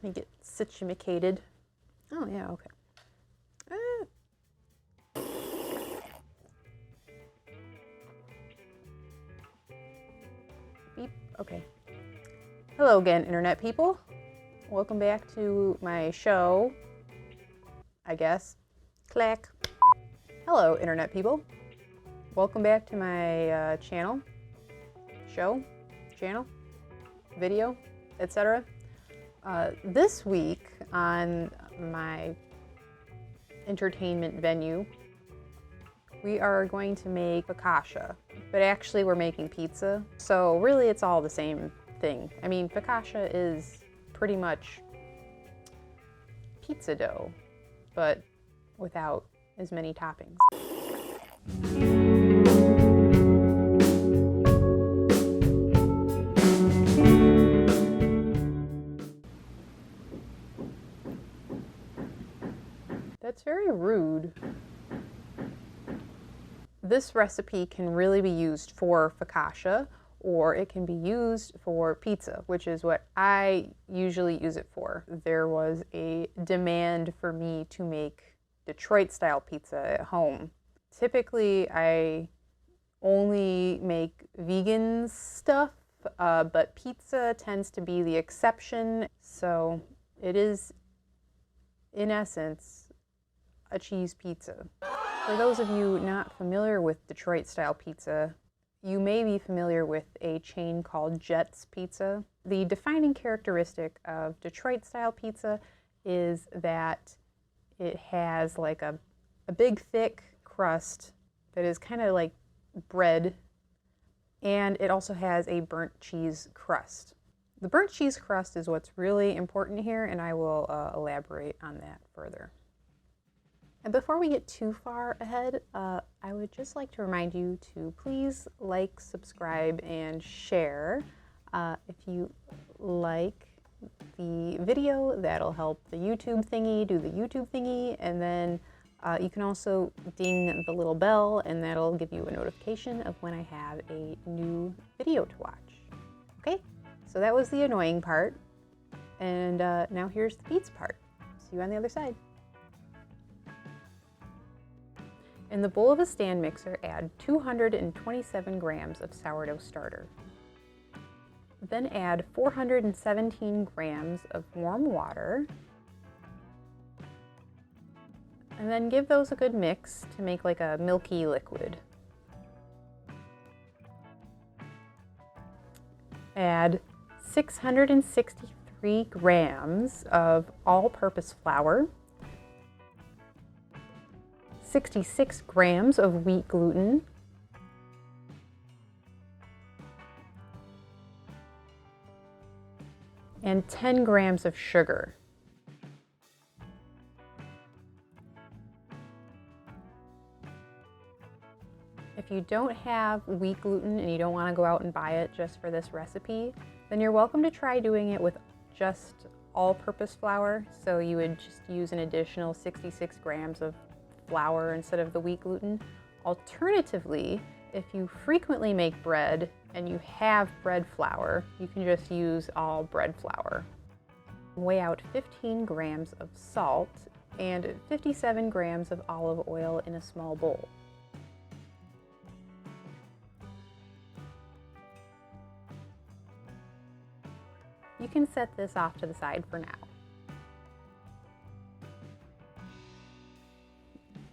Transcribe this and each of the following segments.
Let me get situated. Oh yeah, okay. Beep, okay. Hello again, internet people. Welcome back to my show, I guess. Clack. Hello, internet people. Welcome back to my channel, video, etc. This week on my entertainment venue, we are going to make focaccia, but actually we're making pizza. So really it's all the same thing. I mean, focaccia is pretty much pizza dough, but without as many toppings. That's very rude. This recipe can really be used for focaccia, or it can be used for pizza, which is what I usually use it for. There was a demand for me to make Detroit-style pizza at home. Typically, I only make vegan stuff, but pizza tends to be the exception. So it is, in essence, a cheese pizza. For those of you not familiar with Detroit-style pizza, you may be familiar with a chain called Jet's Pizza. The defining characteristic of Detroit-style pizza is that it has like a big thick crust that is kind of like bread, and it also has a burnt cheese crust. The burnt cheese crust is what's really important here, and I will elaborate on that further. And before we get too far ahead, I would just like to remind you to please like, subscribe, and share. If you like the video, that'll help the YouTube thingy do the YouTube thingy, and then you can also ding the little bell, and that'll give you a notification of when I have a new video to watch. Okay, so that was the annoying part, and now here's the pizza part. See you on the other side. In the bowl of a stand mixer, add 227 grams of sourdough starter. Then add 417 grams of warm water. And then give those a good mix to make like a milky liquid. Add 663 grams of all-purpose flour, 66 grams of wheat gluten, and 10 grams of sugar. If you don't have wheat gluten and you don't want to go out and buy it just for this recipe, then you're welcome to try doing it with just all-purpose flour. So you would just use an additional 66 grams of flour instead of the wheat gluten. Alternatively, if you frequently make bread and you have bread flour, you can just use all bread flour. Weigh out 15 grams of salt and 57 grams of olive oil in a small bowl. You can set this off to the side for now.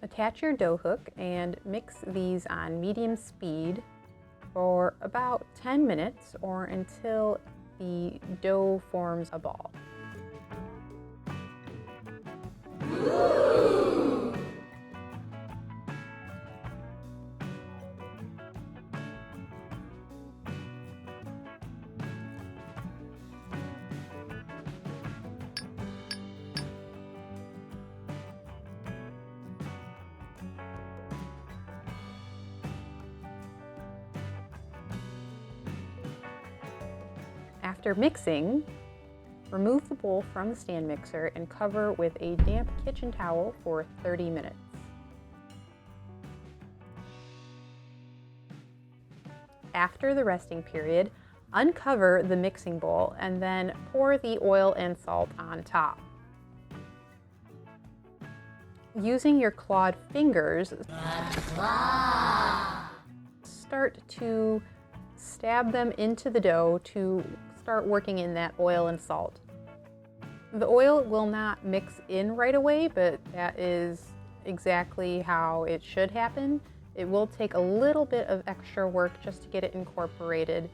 Attach your dough hook and mix these on medium speed for about 10 minutes or until the dough forms a ball. After mixing, remove the bowl from the stand mixer and cover with a damp kitchen towel for 30 minutes. After the resting period, Uncover the mixing bowl and then pour the oil and salt on top. Using your clawed fingers, start to stab them into the dough to start working in that oil and salt. The oil will not mix in right away, but that is exactly how it should happen. It will take a little bit of extra work just to get it incorporated.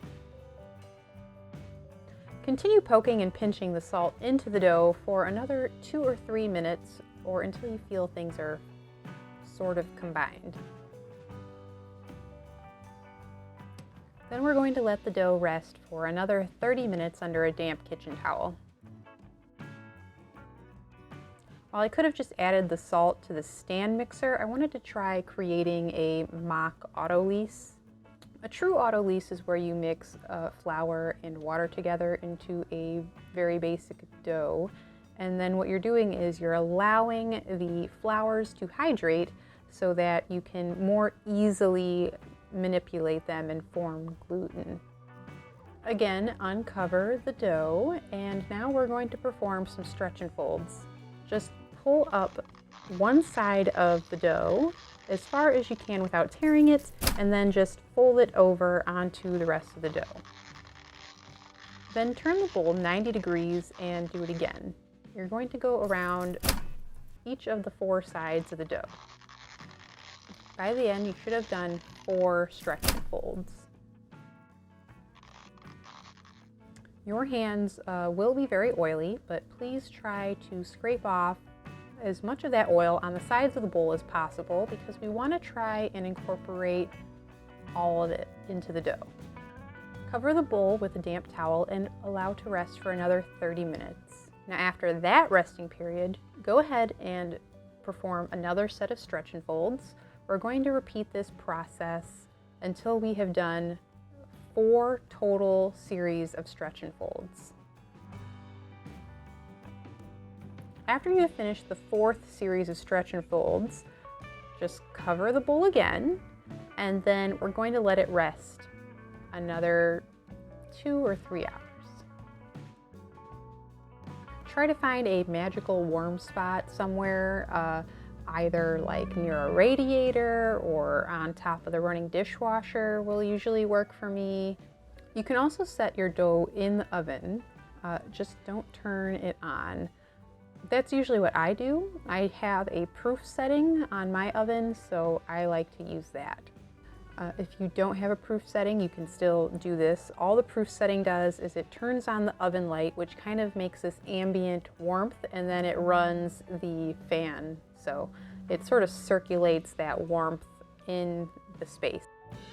Continue poking and pinching the salt into the dough for another 2 or 3 minutes, or until you feel things are sort of combined. Then we're going to let the dough rest for another 30 minutes under a damp kitchen towel. While I could have just added the salt to the stand mixer, I wanted to try creating a mock autolyse. A true autolyse is where you mix flour and water together into a very basic dough. And then what you're doing is you're allowing the flours to hydrate so that you can more easily manipulate them and form gluten. Again, uncover the dough, and now we're going to perform some stretch and folds. Just pull up one side of the dough as far as you can without tearing it, and then just fold it over onto the rest of the dough. Then turn the bowl 90 degrees and do it again. You're going to go around each of the 4 sides of the dough. By the end, you should have done 4 stretch and folds. Your hands will be very oily, but please try to scrape off as much of that oil on the sides of the bowl as possible, because we want to try and incorporate all of it into the dough. Cover the bowl with a damp towel and allow to rest for another 30 minutes. Now after that resting period, go ahead and perform another set of stretch and folds. We're going to repeat this process until we have done 4 total series of stretch and folds. After you have finished the 4th series of stretch and folds, just cover the bowl again, and then we're going to let it rest another 2 or 3 hours. Try to find a magical warm spot somewhere, either like near a radiator or on top of the running dishwasher will usually work for me. You can also set your dough in the oven, just don't turn it on. That's usually what I do. I have a proof setting on my oven, so I like to use that. If you don't have a proof setting, you can still do this. All the proof setting does is it turns on the oven light, which kind of makes this ambient warmth, and then it runs the fan. So it sort of circulates that warmth in the space.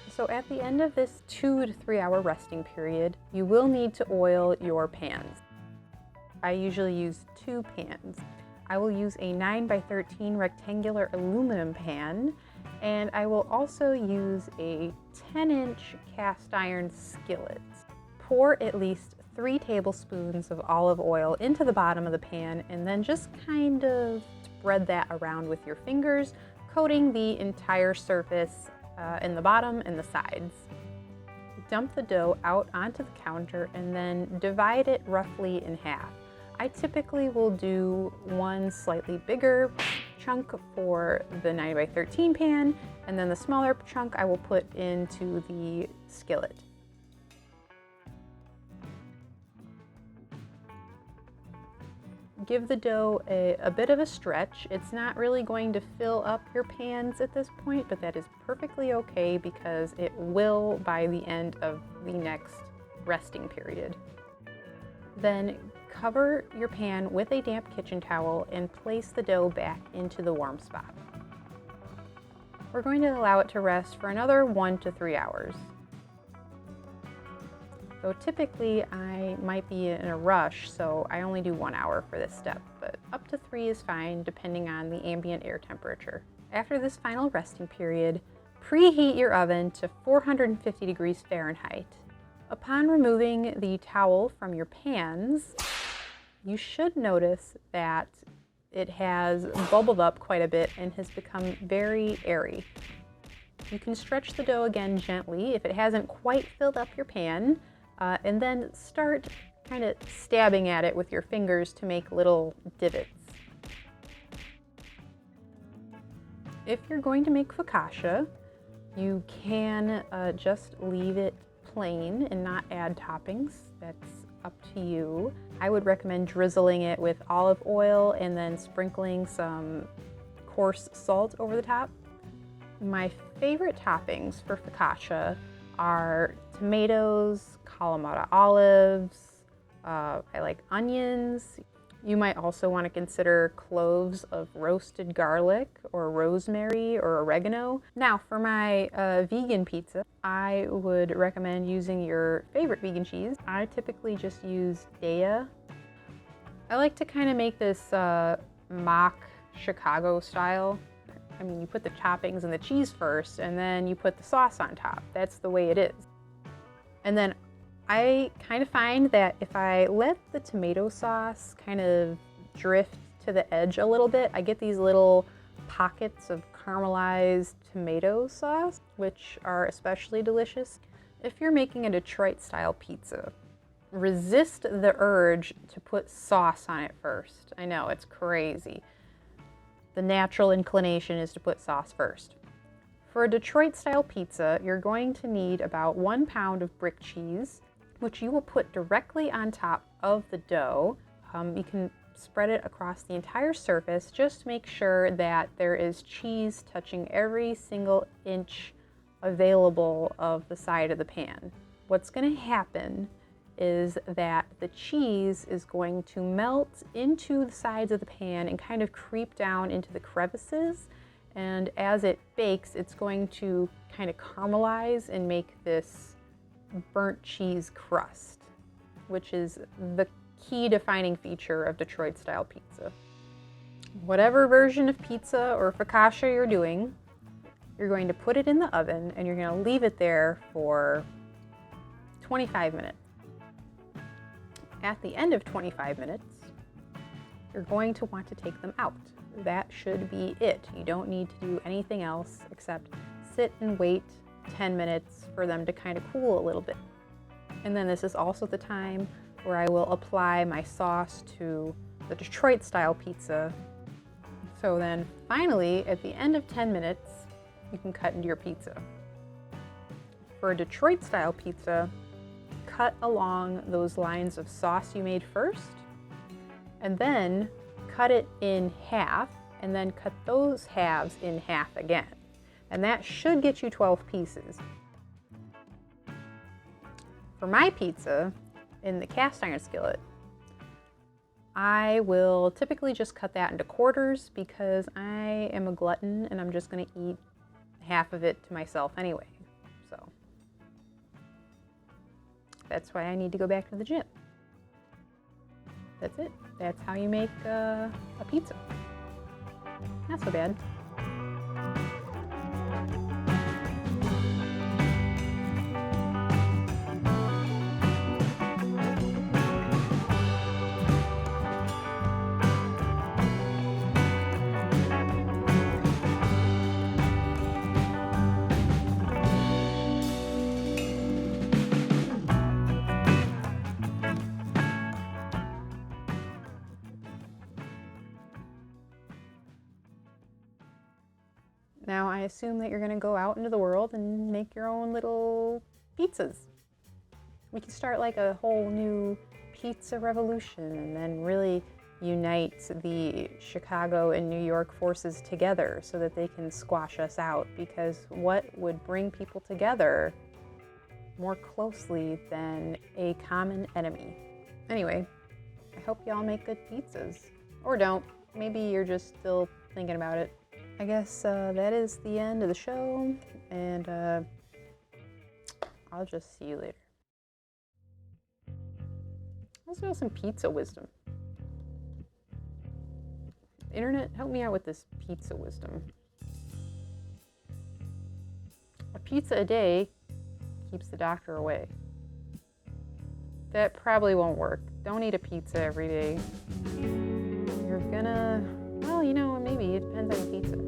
So at the end of this 2 to 3 hour resting period, you will need to oil your pans. I usually use 2 pans. I will use a 9x13 rectangular aluminum pan, and I will also use a 10-inch cast iron skillet. Pour at least 3 tablespoons of olive oil into the bottom of the pan, and then just kind of spread that around with your fingers, coating the entire surface in the bottom and the sides. Dump the dough out onto the counter and then divide it roughly in half. I typically will do one slightly bigger chunk for the 9x13 pan, and then the smaller chunk I will put into the skillet. Give the dough a bit of a stretch. It's not really going to fill up your pans at this point, but that is perfectly okay because it will by the end of the next resting period. Then cover your pan with a damp kitchen towel and place the dough back into the warm spot. We're going to allow it to rest for another 1 to 3 hours. So typically I might be in a rush, so I only do 1 hour for this step, but up to 3 is fine depending on the ambient air temperature. After this final resting period, preheat your oven to 450 degrees Fahrenheit. Upon removing the towel from your pans, you should notice that it has bubbled up quite a bit and has become very airy. You can stretch the dough again gently if it hasn't quite filled up your pan. and then start kind of stabbing at it with your fingers to make little divots. If you're going to make focaccia, you can just leave it plain and not add toppings. That's up to you. I would recommend drizzling it with olive oil and then sprinkling some coarse salt over the top. My favorite toppings for focaccia are tomatoes, Kalamata olives, I like onions. You might also want to consider cloves of roasted garlic or rosemary or oregano. Now for my vegan pizza, I would recommend using your favorite vegan cheese. I typically just use Daiya. I like to kind of make this mock Chicago style. I mean, you put the toppings and the cheese first, and then you put the sauce on top. That's the way it is. And then I kind of find that if I let the tomato sauce kind of drift to the edge a little bit, I get these little pockets of caramelized tomato sauce, which are especially delicious. If you're making a Detroit-style pizza, resist the urge to put sauce on it first. I know, it's crazy. The natural inclination is to put sauce first. For a Detroit-style pizza, you're going to need about 1 pound of brick cheese, which you will put directly on top of the dough. You can spread it across the entire surface. Just make sure that there is cheese touching every single inch available of the side of the pan. What's going to happen is that the cheese is going to melt into the sides of the pan and kind of creep down into the crevices. And as it bakes, it's going to kind of caramelize and make this burnt cheese crust, which is the key defining feature of Detroit-style pizza. Whatever version of pizza or focaccia you're doing, you're going to put it in the oven and you're going to leave it there for 25 minutes. At the end of 25 minutes, you're going to want to take them out. That should be it. You don't need to do anything else except sit and wait 10 minutes for them to kind of cool a little bit. And then this is also the time where I will apply my sauce to the Detroit-style pizza. So then finally, at the end of 10 minutes, you can cut into your pizza. For a Detroit-style pizza, cut along those lines of sauce you made first, and then cut it in half, and then cut those halves in half again. And that should get you 12 pieces. For my pizza, in the cast iron skillet, I will typically just cut that into quarters because I am a glutton and I'm just going to eat half of it to myself anyway. So that's why I need to go back to the gym. That's it. That's how you make a pizza. Not so bad. Now I assume that you're going to go out into the world and make your own little pizzas. We can start like a whole new pizza revolution and then really unite the Chicago and New York forces together so that they can squash us out, because what would bring people together more closely than a common enemy? Anyway, I hope y'all make good pizzas. Or don't. Maybe you're just still thinking about it. I guess that is the end of the show, and I'll just see you later. Let's do some pizza wisdom. Internet, help me out with this pizza wisdom. A pizza a day keeps the doctor away. That probably won't work. Don't eat a pizza every day. You're gonna, well, you know, maybe it depends on the pizza.